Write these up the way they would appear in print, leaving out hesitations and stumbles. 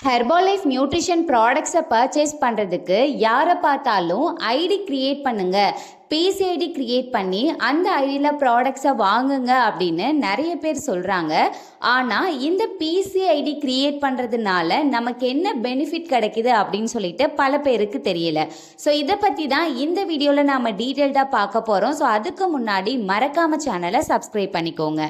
ஹெர்பாலைஃப் nutrition ப்ராடக்ட்ஸை purchase பண்ணுறதுக்கு யாரை பார்த்தாலும் ஐடி க்ரியேட் பண்ணுங்க, பிசிஐடி க்ரியேட் பண்ணி அந்த ஐடியில் ப்ராடக்ட்ஸை வாங்குங்க அப்படின்னு நிறைய பேர் சொல்கிறாங்க. ஆனால் இந்த பிசிஐடி க்ரியேட் பண்ணுறதுனால நமக்கு என்ன பெனிஃபிட் கிடைக்குது அப்படின்னு சொல்லிட்டு பல பேருக்கு தெரியல. ஸோ இதை பற்றி தான் இந்த வீடியோவில் நாம் டீட்டெயில்டாக பார்க்க போகிறோம். ஸோ அதுக்கு முன்னாடி மறக்காமல் சேனலை சப்ஸ்கிரைப் பண்ணிக்கோங்க.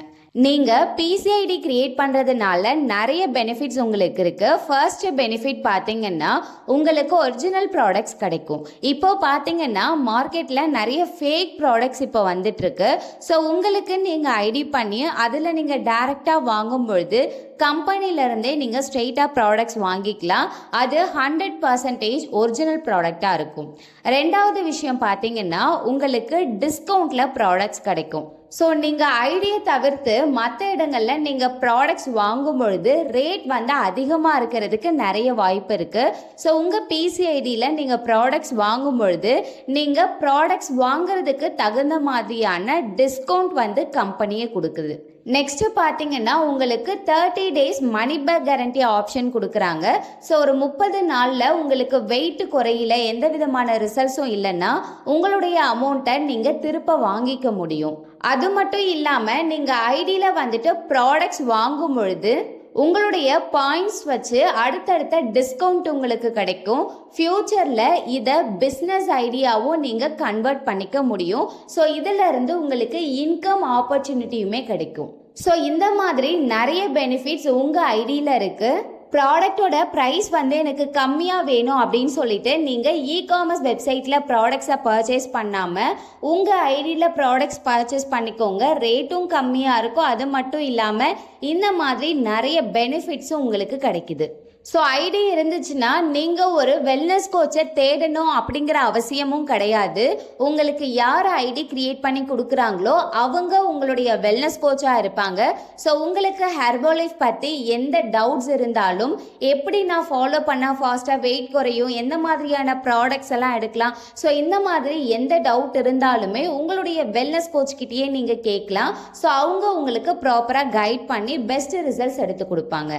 நீங்கள் பிசிஐடி கிரியேட் பண்ணுறதுனால நிறைய பெனிஃபிட்ஸ் உங்களுக்கு இருக்குது. ஃபர்ஸ்ட் பெனிஃபிட் பார்த்தீங்கன்னா உங்களுக்கு ஒரிஜினல் ப்ராடக்ட்ஸ் கிடைக்கும். இப்போ பார்த்தீங்கன்னா மார்க்கெட்டில் நிறைய ஃபேக் ப்ராடக்ட்ஸ் இப்போ வந்துட்டுருக்கு. ஸோ உங்களுக்கு நீங்கள் ஐடி பண்ணி அதில் நீங்கள் டைரெக்டாக வாங்கும் பொழுது கம்பெனிலேருந்தே நீங்கள் ஸ்ட்ரெயிட்டாக ப்ராடக்ட்ஸ் வாங்கிக்கலாம். அது 100% ஒரிஜினல் ப்ராடக்டாக இருக்கும். ரெண்டாவது விஷயம் பார்த்தீங்கன்னா உங்களுக்கு டிஸ்கவுண்ட்டில் ப்ராடக்ட்ஸ் கிடைக்கும். ஸோ நீங்கள் ஐடியை தவிர்த்து மற்ற இடங்களில் நீங்கள் ப்ராடக்ட்ஸ் வாங்கும் பொழுது ரேட் வந்து அதிகமாக இருக்கிறதுக்கு நிறைய வாய்ப்பு இருக்குது. ஸோ உங்கள் பிசிஐடியில் நீங்கள் ப்ராடக்ட்ஸ் வாங்கும் பொழுது நீங்கள் ப்ராடக்ட்ஸ் வாங்குறதுக்கு தகுந்த மாதிரியான டிஸ்கவுண்ட் வந்து கம்பெனியே கொடுக்குது. நெக்ஸ்ட் பார்த்தீங்கன்னா உங்களுக்கு 30 days money back guarantee option கொடுக்குறாங்க. ஸோ ஒரு 30 நாளில் உங்களுக்கு வெயிட் குறையில எந்த விதமான ரிசல்ட்ஸும் இல்லைன்னா உங்களுடைய அமௌண்ட்டை நீங்கள் திருப்ப வாங்கிக்க முடியும். அது மட்டும் இல்லாமல் நீங்கள் ஐடியில் வந்துட்டு ப்ராடக்ட்ஸ் வாங்கும் பொழுது உங்களுடைய பாயிண்ட்ஸ் வச்சு அடுத்தடுத்த டிஸ்கவுண்ட் உங்களுக்கு கிடைக்கும். ஃப்யூச்சரில் இதை பிஸ்னஸ் ஐடியாவும் நீங்கள் கன்வெர்ட் பண்ணிக்க முடியும். ஸோ இதில் இருந்து உங்களுக்கு இன்கம் ஆப்பர்ச்சுனிட்டியுமே கிடைக்கும். ஸோ இந்த மாதிரி நிறைய பெனிஃபிட்ஸ் உங்கள் ஐடியில் இருக்குது. ப்ராடக்டோட ப்ரைஸ் வந்து எனக்கு கம்மியாக வேணும் அப்படின்னு சொல்லிட்டு நீங்கள் இ-காமர்ஸ் வெப்சைட்டில் ப்ராடக்ட்ஸை பர்ச்சேஸ் பண்ணாமல் உங்கள் ஐடியில் ப்ராடக்ட்ஸ் பர்ச்சேஸ் பண்ணிக்கோங்க. ரேட்டும் கம்மியாக இருக்கும். அது மட்டும் இல்லாமல் இந்த மாதிரி நிறைய பெனிஃபிட்ஸும் உங்களுக்கு கிடைக்குது. ஸோ ஐடி இருந்துச்சுன்னா நீங்கள் ஒரு வெல்னஸ் கோச்சை தேடணும் அப்படிங்கிற அவசியமும் கிடையாது. உங்களுக்கு யார் ஐடி கிரியேட் பண்ணி கொடுக்குறாங்களோ அவங்க உங்களுடைய வெல்னஸ் கோச்சாக இருப்பாங்க. ஸோ உங்களுக்கு ஹெர்பாலைஃப் பற்றி எந்த டவுட்ஸ் இருந்தாலும் எப்படி நான் ஃபாலோ பண்ணால் ஃபாஸ்ட்டாக வெயிட் குறையும், எந்த மாதிரியான ப்ராடக்ட்ஸ் எல்லாம் எடுக்கலாம், ஸோ இந்த மாதிரி எந்த டவுட் இருந்தாலுமே உங்களுடைய வெல்னஸ் கோச்கிட்டயே நீங்கள் கேட்கலாம். ஸோ அவங்க உங்களுக்கு ப்ராப்பராக கைட் பண்ணி பெஸ்ட் ரிசல்ட்ஸ் எடுத்து கொடுப்பாங்க.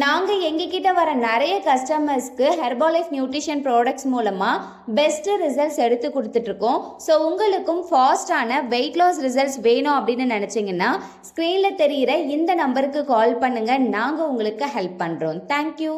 நாங்கள் எங்ககிட்ட வர நிறைய கஸ்டமர்ஸ்க்கு ஹெர்பாலைஃப் நியூட்ரிஷன் ப்ராடக்ட்ஸ் மூலமாக பெஸ்ட் ரிசல்ட்ஸ் எடுத்து கொடுத்துட்ருக்கோம். ஸோ உங்களுக்கும் ஃபாஸ்டான வெயிட் லாஸ் ரிசல்ட்ஸ் வேணும் அப்படின்னு நினச்சிங்கன்னா ஸ்க்ரீனில் தெரிகிற இந்த நம்பருக்கு கால் பண்ணுங்கள். நாங்கள் உங்களுக்கு ஹெல்ப் பண்ணுறோம். தேங்க்யூ.